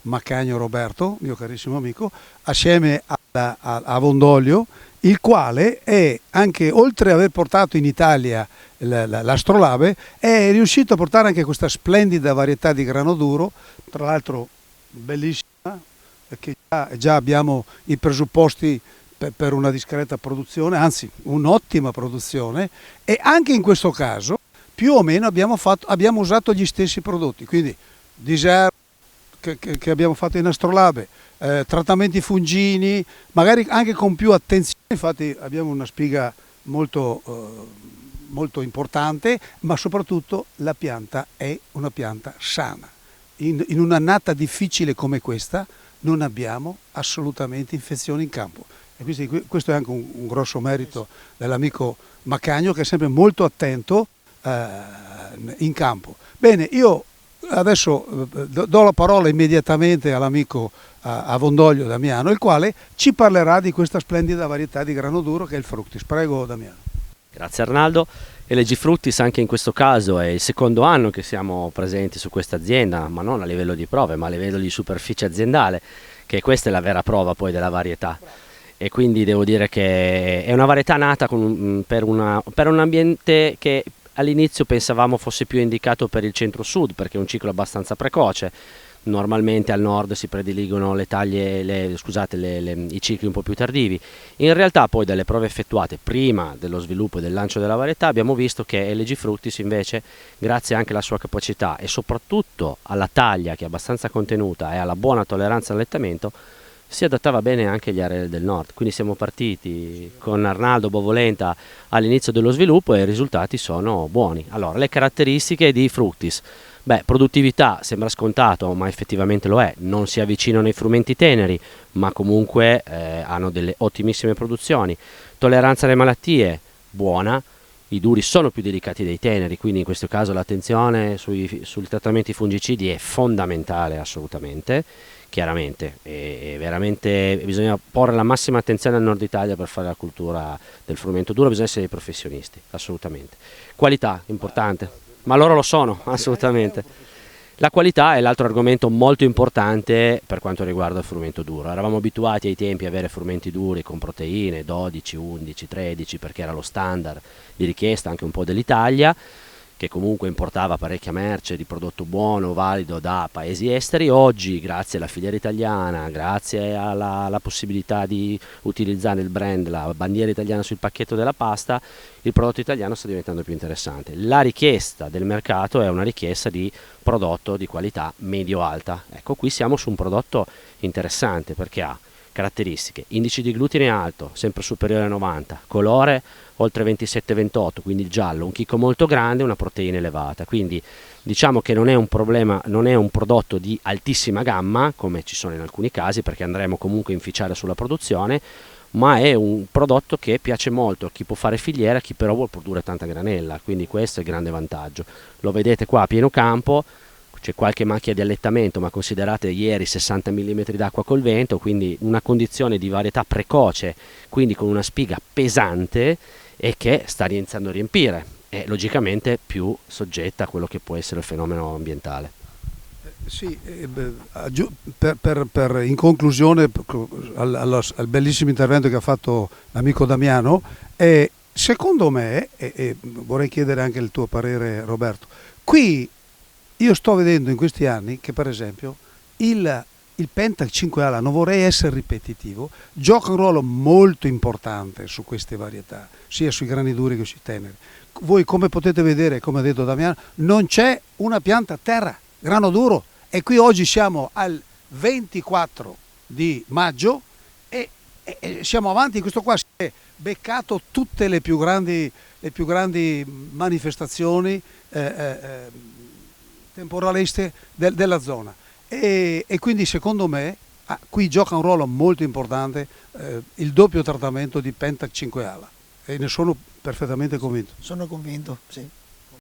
Macagno Roberto, mio carissimo amico, assieme a Vondoglio, il quale è anche, oltre ad aver portato in Italia l'Astrolabe, è riuscito a portare anche questa splendida varietà di grano duro, tra l'altro bellissima, che già abbiamo i presupposti per una discreta produzione, anzi un'ottima produzione, e anche in questo caso più o meno abbiamo usato gli stessi prodotti, quindi Diser che abbiamo fatto in Astrolabe, trattamenti fungini, magari anche con più attenzione, infatti abbiamo una spiga molto, molto importante, ma soprattutto la pianta è una pianta sana. In un'annata difficile come questa non abbiamo assolutamente infezioni in campo. E quindi questo è anche un grosso merito dell'amico Macagno, che è sempre molto attento in campo. Bene, io adesso do la parola immediatamente all'amico a Vondoglio Damiano, il quale ci parlerà di questa splendida varietà di grano duro che è il Fructis. Prego Damiano. Grazie Arnaldo. LG Fructis anche in questo caso è il secondo anno che siamo presenti su questa azienda, ma non a livello di prove, ma a livello di superficie aziendale, che questa è la vera prova poi della varietà. E quindi devo dire che è una varietà nata per un ambiente che all'inizio pensavamo fosse più indicato per il centro-sud, perché è un ciclo abbastanza precoce. Normalmente al nord si prediligono i cicli un po' più tardivi. In realtà poi dalle prove effettuate prima dello sviluppo e del lancio della varietà abbiamo visto che LG Fructis invece, grazie anche alla sua capacità e soprattutto alla taglia che è abbastanza contenuta e alla buona tolleranza all'allettamento, si adattava bene anche agli aree del nord. Quindi siamo partiti con Arnaldo Bovolenta all'inizio dello sviluppo e i risultati sono buoni. Allora, le caratteristiche di Fructis. Produttività sembra scontato, ma effettivamente lo è. Non si avvicinano ai frumenti teneri, ma comunque hanno delle ottimissime produzioni. Tolleranza alle malattie, buona. I duri sono più delicati dei teneri, quindi in questo caso l'attenzione sui trattamenti fungicidi è fondamentale assolutamente. Chiaramente, e veramente bisogna porre la massima attenzione al nord Italia per fare la cultura del frumento duro, bisogna essere dei professionisti, assolutamente. Qualità, importante, ma loro lo sono, assolutamente. La qualità è l'altro argomento molto importante per quanto riguarda il frumento duro. Eravamo abituati ai tempi a avere frumenti duri con proteine 12, 11, 13, perché era lo standard di richiesta anche un po' dell'Italia, che comunque importava parecchia merce di prodotto buono, valido da paesi esteri. Oggi, grazie alla filiera italiana, grazie alla possibilità di utilizzare il brand, la bandiera italiana sul pacchetto della pasta, il prodotto italiano sta diventando più interessante. La richiesta del mercato è una richiesta di prodotto di qualità medio-alta. Ecco, qui siamo su un prodotto interessante perché ha caratteristiche: indice di glutine alto, sempre superiore a 90, colore oltre 27-28, quindi il giallo, un chicco molto grande, una proteina elevata. Quindi diciamo che non è un problema, non è un prodotto di altissima gamma come ci sono in alcuni casi, perché andremo comunque a inficiare sulla produzione, ma è un prodotto che piace molto a chi può fare filiera, a chi però vuole produrre tanta granella, quindi questo è il grande vantaggio. Lo vedete qua a pieno campo, c'è qualche macchia di allettamento, ma considerate ieri 60 mm d'acqua col vento, quindi una condizione di varietà precoce, quindi con una spiga pesante e che sta iniziando a riempire, e logicamente più soggetta a quello che può essere il fenomeno ambientale. Sì, in conclusione al bellissimo intervento che ha fatto l'amico Damiano, secondo me, e vorrei chiedere anche il tuo parere Roberto, qui io sto vedendo in questi anni che per esempio il Pentac 5ala, non vorrei essere ripetitivo, gioca un ruolo molto importante su queste varietà, sia sui grani duri che sui teneri. Voi come potete vedere, come ha detto Damiano, non c'è una pianta a terra, grano duro, e qui oggi siamo al 24 di maggio e siamo avanti. Questo qua si è beccato tutte le più grandi manifestazioni temporaliste della zona, e quindi secondo me qui gioca un ruolo molto importante il doppio trattamento di Pentac 5ala, e ne sono perfettamente convinto. Sono convinto, sì.